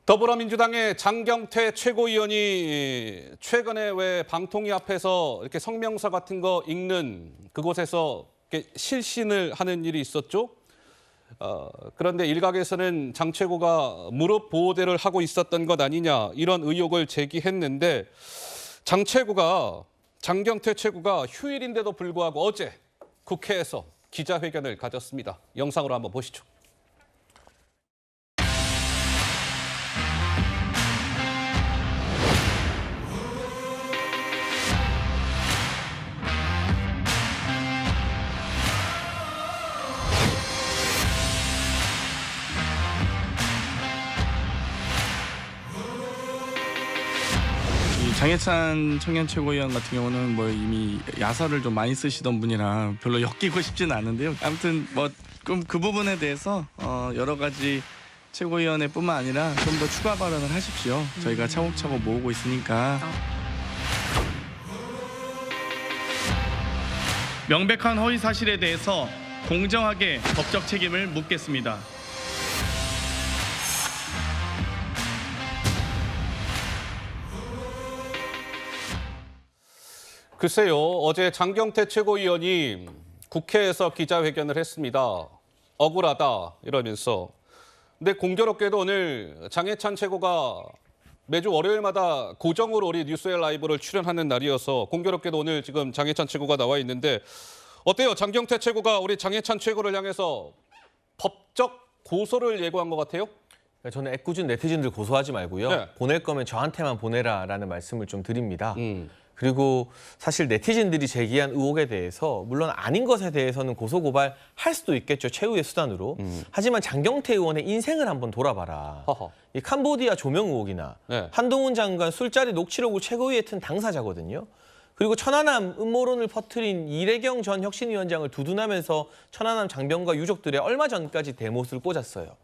더불어민주당의 장경태 최고위원이 최근에 왜 방통위 앞에서 이렇게 성명서 같은 거 읽는 그곳에서 이렇게 실신을 하는 일이 있었죠. 그런데 일각에서는 장 최고가 무릎 보호대를 하고 있었던 것 아니냐 이런 의혹을 제기했는데 장경태 최고가 휴일인데도 불구하고 어제 국회에서 기자회견을 가졌습니다. 영상으로 한번 보시죠. 장해찬 청년 최고위원 같은 경우는 뭐 이미 야설을 좀 많이 쓰시던 분이라 별로 엮이고 싶지는 않은데요. 아무튼 뭐 그 부분에 대해서 여러 가지 최고위원회뿐만 아니라 좀 더 추가 발언을 하십시오. 저희가 차곡차곡 모으고 있으니까. 명백한 허위 사실에 대해서 공정하게 법적 책임을 묻겠습니다. 글쎄요, 어제 장경태 최고위원이 국회에서 기자회견을 했습니다. 억울하다 이러면서. 근데 공교롭게도 오늘 장해찬 최고가 매주 월요일마다 고정으로 우리 뉴스의 라이브를 출연하는 날이어서 공교롭게도 오늘 지금 장해찬 최고가 나와 있는데 어때요? 장경태 최고가 우리 장해찬 최고를 향해서 법적 고소를 예고한 것 같아요? 저는 애꿎은 네티즌들 고소하지 말고요. 네. 보낼 거면 저한테만 보내라라는 말씀을 좀 드립니다. 그리고 사실 네티즌들이 제기한 의혹에 대해서 물론 아닌 것에 대해서는 고소고발할 수도 있겠죠. 최후의 수단으로. 하지만 장경태 의원의 인생을 한번 돌아봐라. 허허. 이 캄보디아 조명 의혹이나 네. 한동훈 장관 술자리 녹취록을 최고위에 튼 당사자거든요. 그리고 천안함 음모론을 퍼뜨린 이래경 전 혁신위원장을 두둔하면서 천안함 장병과 유족들의 얼마 전까지 대못을 꽂았어요.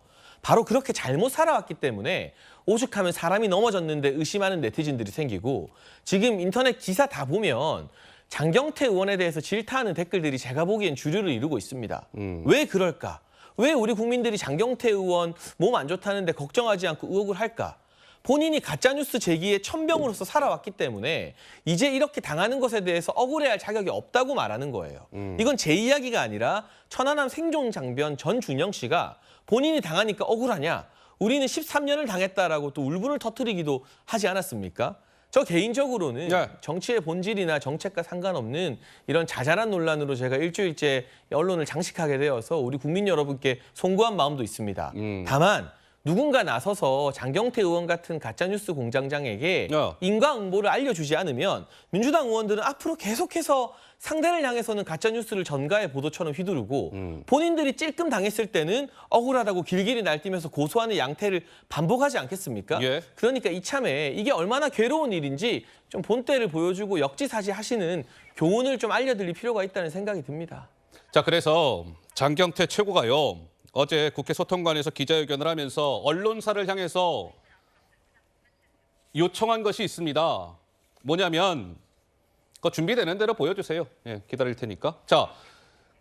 바로 그렇게 잘못 살아왔기 때문에 오죽하면 사람이 넘어졌는데 의심하는 네티즌들이 생기고 지금 인터넷 기사 다 보면 장경태 의원에 대해서 질타하는 댓글들이 제가 보기엔 주류를 이루고 있습니다. 왜 그럴까? 왜 우리 국민들이 장경태 의원 몸 안 좋다는데 걱정하지 않고 의혹을 할까? 본인이 가짜뉴스 제기의 천병으로서 살아왔기 때문에 이제 이렇게 당하는 것에 대해서 억울해할 자격이 없다고 말하는 거예요. 이건 제 이야기가 아니라 천안함 생존 장병 전준영 씨가 본인이 당하니까 억울하냐? 우리는 13년을 당했다라고 또 울분을 터뜨리기도 하지 않았습니까? 저 개인적으로는 네. 정치의 본질이나 정책과 상관없는 이런 자잘한 논란으로 제가 일주일째 언론을 장식하게 되어서 우리 국민 여러분께 송구한 마음도 있습니다. 다만 누군가 나서서 장경태 의원 같은 가짜뉴스 공장장에게 인과응보를 알려주지 않으면 민주당 의원들은 앞으로 계속해서 상대를 향해서는 가짜뉴스를 전가의 보도처럼 휘두르고 본인들이 찔끔 당했을 때는 억울하다고 길길이 날뛰면서 고소하는 양태를 반복하지 않겠습니까? 예. 그러니까 이참에 이게 얼마나 괴로운 일인지 좀 본때를 보여주고 역지사지 하시는 교훈을 좀 알려드릴 필요가 있다는 생각이 듭니다. 자, 그래서 장경태 최고가요. 어제 국회 소통관에서 기자회견을 하면서 언론사를 향해서 요청한 것이 있습니다. 뭐냐면 그거 준비되는 대로 보여주세요. 예, 기다릴 테니까. 자,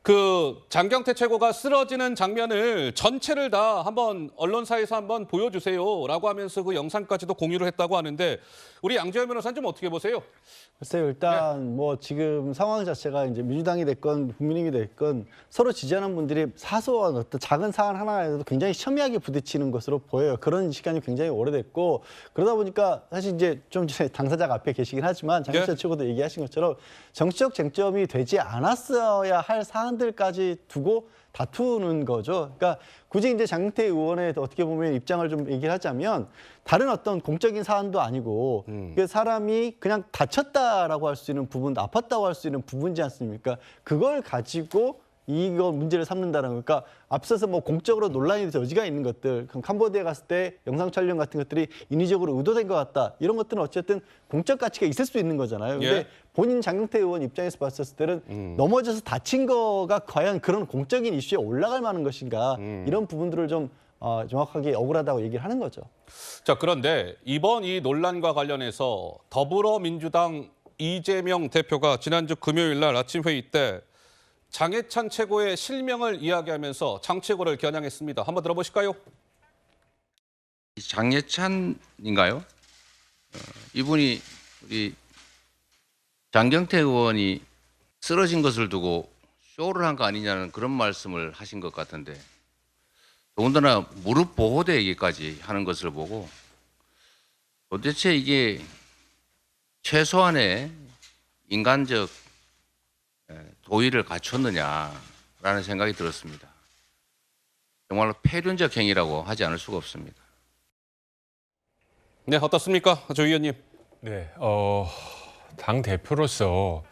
그 장경태 최고가 쓰러지는 장면을 전체를 다 한번 언론사에서 한번 보여주세요라고 하면서 그 영상까지도 공유를 했다고 하는데 우리 양재현 변호사는 좀 어떻게 보세요? 글쎄요, 일단 뭐 지금 상황 자체가 이제 민주당이 됐건 국민의힘이 됐건 서로 지지하는 분들이 사소한 어떤 작은 사안 하나에도 굉장히 첨예하게 부딪히는 것으로 보여요. 그런 시간이 굉장히 오래됐고 그러다 보니까 사실 이제 좀 전에 당사자가 앞에 계시긴 하지만 장경태 최고도 얘기하신 것처럼 정치적 쟁점이 되지 않았어야 할 사안들까지 두고 다투는 거죠. 그러니까 굳이 이제 장경태 의원의 어떻게 보면 입장을 좀 얘기를 하자면 다른 어떤 공적인 사안도 아니고 그 사람이 그냥 다쳤다라고 할 수 있는 부분, 아팠다고 할 수 있는 부분이지 않습니까? 그걸 가지고 이거 문제를 삼는다는 거. 그러니까 앞서서 뭐 공적으로 논란이 돼서 여지가 있는 것들, 그럼 캄보디아 갔을 때 영상 촬영 같은 것들이 인위적으로 의도된 것 같다. 이런 것들은 어쨌든 공적 가치가 있을 수 있는 거잖아요. 근데 예. 본인 장경태 의원 입장에서 봤을 때는 넘어져서 다친 거가 과연 그런 공적인 이슈에 올라갈 만한 것인가 이런 부분들을 좀 정확하게 억울하다고 얘기를 하는 거죠. 자, 그런데 이번 이 논란과 관련해서 더불어민주당 이재명 대표가 지난주 금요일 날 아침 회의 때 장해찬 최고의 실명을 이야기하면서 장 최고를 겨냥했습니다. 한번 들어보실까요? 장예찬인가요? 이분이 우리 장경태 의원이 쓰러진 것을 두고 쇼를 한 거 아니냐는 그런 말씀을 하신 것 같은데 더군다나 무릎 보호대 얘기까지 하는 것을 보고 도대체 이게 최소한의 인간적 도의를 갖췄느냐라는 생각이 들었습니다. 정말로 폐륜적 행위라고 하지 않을 수가 없습니다. 네, 어떻습니까, 조 의원님? 네, 당 대표로서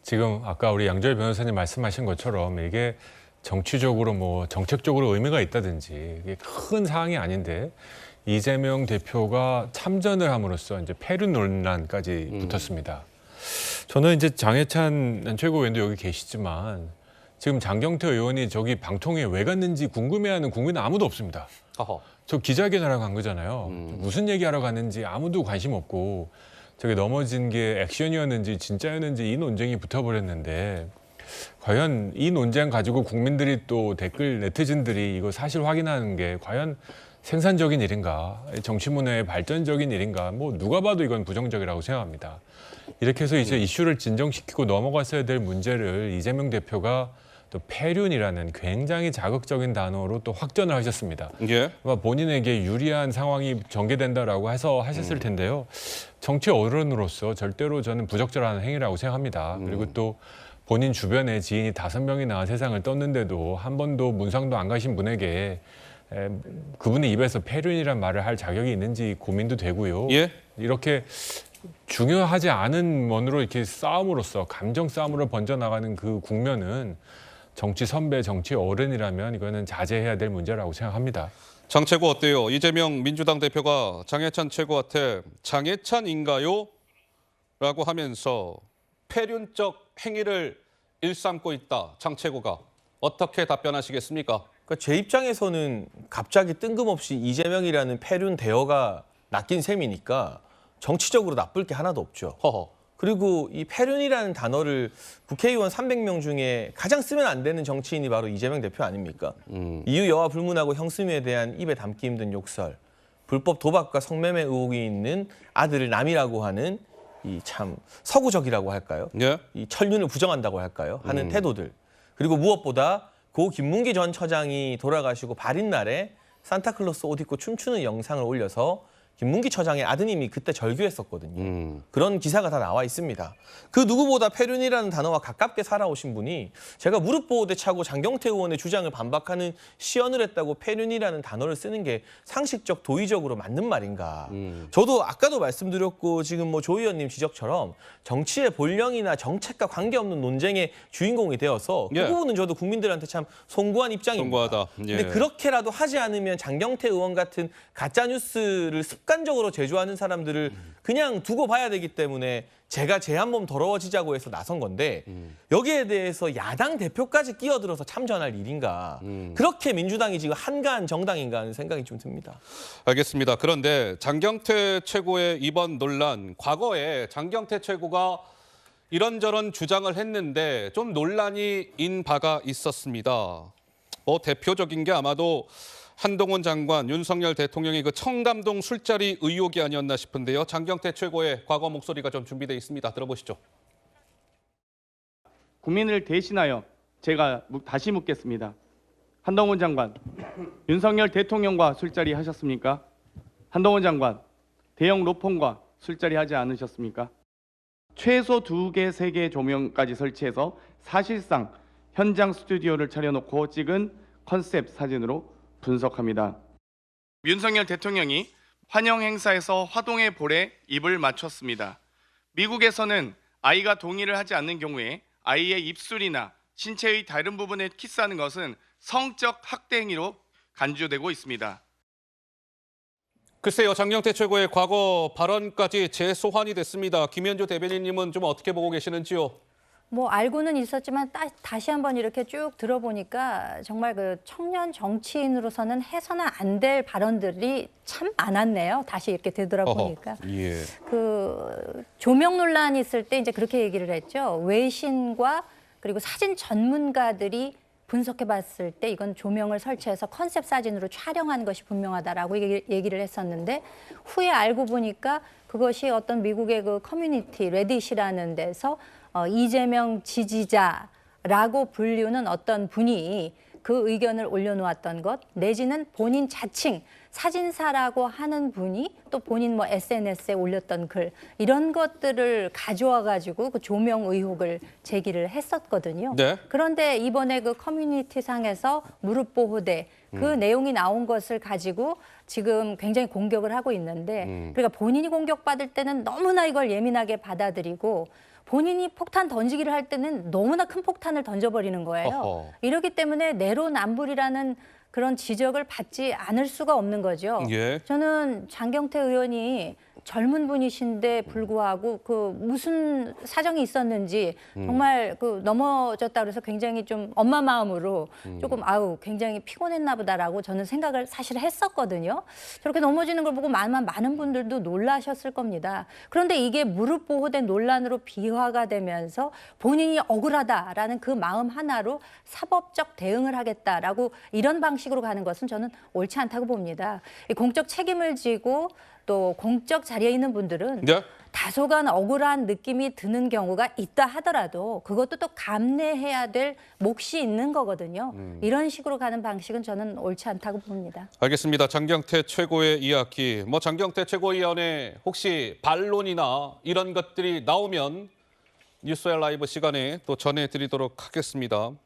지금 아까 우리 양조열 변호사님 말씀하신 것처럼 이게 정치적으로 뭐 정책적으로 의미가 있다든지 이게 큰 사항이 아닌데 이재명 대표가 참전을 함으로써 이제 폐륜 논란까지 붙었습니다. 저는 이제 장해찬 최고위원도 여기 계시지만 지금 장경태 의원이 저기 방통위에 왜 갔는지 궁금해하는 국민은 아무도 없습니다. 허허. 저 기자회견하러 간 거잖아요. 무슨 얘기하러 갔는지 아무도 관심 없고 저게 넘어진 게 액션이었는지 진짜였는지 이 논쟁이 붙어버렸는데 과연 이 논쟁 가지고 국민들이 또 댓글 네티즌들이 이거 사실 확인하는 게 과연 생산적인 일인가, 정치문화의 발전적인 일인가, 뭐 누가 봐도 이건 부정적이라고 생각합니다. 이렇게 해서 이제 이슈를 진정시키고 넘어갔어야 될 문제를 이재명 대표가 또 폐륜이라는 굉장히 자극적인 단어로 또 확전을 하셨습니다. 예. 아마 본인에게 유리한 상황이 전개된다라고 해서 하셨을 텐데요. 정치 어른으로서 절대로 저는 부적절한 행위라고 생각합니다. 그리고 또 본인 주변에 지인이 5명이나 세상을 떴는데도 한 번도 문상도 안 가신 분에게 그분의 입에서 폐륜이란 말을 할 자격이 있는지 고민도 되고요. 예. 이렇게 중요하지 않은 면으로 이렇게 싸움으로써 감정 싸움으로 번져나가는 그 국면은 정치 선배, 정치 어른이라면 이거는 자제해야 될 문제라고 생각합니다. 장 최고 어때요? 이재명 민주당 대표가 장해찬 최고한테 장해찬인가요? 라고 하면서 폐륜적 행위를 일삼고 있다. 장 최고가 어떻게 답변하시겠습니까? 그러니까 제 입장에서는 갑자기 뜬금없이 이재명이라는 폐륜 대어가 낚인 셈이니까 정치적으로 나쁠 게 하나도 없죠. 허허. 그리고 이 폐륜이라는 단어를 국회의원 300명 중에 가장 쓰면 안 되는 정치인이 바로 이재명 대표 아닙니까? 이유 여와 불문하고 형수미에 대한 입에 담기 힘든 욕설, 불법 도박과 성매매 의혹이 있는 아들을 남이라고 하는 이 참 서구적이라고 할까요? 예. 이 천륜을 부정한다고 할까요? 하는 태도들. 그리고 무엇보다 고 김문기 전 처장이 돌아가시고 발인 날에 산타클로스 옷 입고 춤추는 영상을 올려서 김문기 처장의 아드님이 그때 절규했었거든요. 그런 기사가 다 나와 있습니다. 그 누구보다 폐륜이라는 단어와 가깝게 살아오신 분이 제가 무릎 보호대 차고 장경태 의원의 주장을 반박하는 시연을 했다고 폐륜이라는 단어를 쓰는 게 상식적 도의적으로 맞는 말인가. 저도 아까도 말씀드렸고 지금 뭐 조 의원님 지적처럼 정치의 본령이나 정책과 관계없는 논쟁의 주인공이 되어서 그 예. 부분은 저도 국민들한테 참 송구한 입장입니다. 송구하다. 예. 근데 그렇게라도 하지 않으면 장경태 의원 같은 가짜 뉴스를 습관적으로 제조하는 사람들을 그냥 두고 봐야 되기 때문에 제가 제 한 몸 더러워지자고 해서 나선 건데 여기에 대해서 야당 대표까지 끼어들어서 참전할 일인가. 그렇게 민주당이 지금 한가한 정당인가 하는 생각이 좀 듭니다. 알겠습니다. 그런데 장경태 최고의 이번 논란, 과거에 장경태 최고가 이런저런 주장을 했는데 좀 논란이 인 바가 있었습니다. 대표적인 게 아마도 한동훈 장관, 윤석열 대통령의 그 청담동 술자리 의혹이 아니었나 싶은데요. 장경태 최고의 과거 목소리가 좀 준비되어 있습니다. 들어보시죠. 국민을 대신하여 제가 다시 묻겠습니다. 한동훈 장관, 윤석열 대통령과 술자리 하셨습니까? 한동훈 장관, 대형 로펌과 술자리 하지 않으셨습니까? 최소 2개, 3개 조명까지 설치해서 사실상 현장 스튜디오를 차려놓고 찍은 컨셉 사진으로 분석합니다. 윤석열 대통령이 환영 행사에서 화동의 볼에 입을 맞췄습니다. 미국에서는 아이가 동의를 하지 않는 경우에 아이의 입술이나 신체의 다른 부분에 키스하는 것은 성적 학대 행위로 간주되고 있습니다. 글쎄요, 장경태 최고의 과거 발언까지 재소환이 됐습니다. 김현주 대변인님은 좀 어떻게 보고 계시는지요? 뭐 알고는 있었지만 다시 한번 이렇게 쭉 들어보니까 정말 그 청년 정치인으로서는 해서는 안 될 발언들이 참 많았네요. 다시 이렇게 되돌아보니까. 예. 그 조명 논란이 있을 때 이제 그렇게 얘기를 했죠. 외신과 그리고 사진 전문가들이 분석해 봤을 때 이건 조명을 설치해서 컨셉 사진으로 촬영한 것이 분명하다라고 얘기를 했었는데 후에 알고 보니까 그것이 어떤 미국의 그 커뮤니티 레딧이라는 데서 이재명 지지자라고 불리우는 어떤 분이 그 의견을 올려놓았던 것 내지는 본인 자칭 사진사라고 하는 분이 또 본인 뭐 SNS에 올렸던 글 이런 것들을 가져와 가지고 그 조명 의혹을 제기를 했었거든요. 네. 그런데 이번에 그 커뮤니티 상에서 무릎 보호대 그 내용이 나온 것을 가지고 지금 굉장히 공격을 하고 있는데 그러니까 본인이 공격받을 때는 너무나 이걸 예민하게 받아들이고 본인이 폭탄 던지기를 할 때는 너무나 큰 폭탄을 던져버리는 거예요. 어허. 이렇기 때문에 내로남불이라는 그런 지적을 받지 않을 수가 없는 거죠. 예. 저는 장경태 의원이 젊은 분이신데 불구하고 그 무슨 사정이 있었는지 정말 그 넘어졌다 그래서 굉장히 좀 엄마 마음으로 조금 아우 굉장히 피곤했나 보다라고 저는 생각을 사실 했었거든요. 저렇게 넘어지는 걸 보고 많은 분들도 놀라셨을 겁니다. 그런데 이게 무릎 보호대 논란으로 비화가 되면서 본인이 억울하다라는 그 마음 하나로 사법적 대응을 하겠다라고 이런 방식으로 가는 것은 저는 옳지 않다고 봅니다. 이 공적 책임을 지고 또 공적 자리에 있는 분들은 네. 다소간 억울한 느낌이 드는 경우가 있다 하더라도 그것도 또 감내해야 될 몫이 있는 거거든요. 이런 식으로 가는 방식은 저는 옳지 않다고 봅니다. 알겠습니다. 장경태 최고의 이야기. 뭐 장경태 최고위원의 혹시 반론이나 이런 것들이 나오면 뉴스웨어 라이브 시간에 또 전해드리도록 하겠습니다.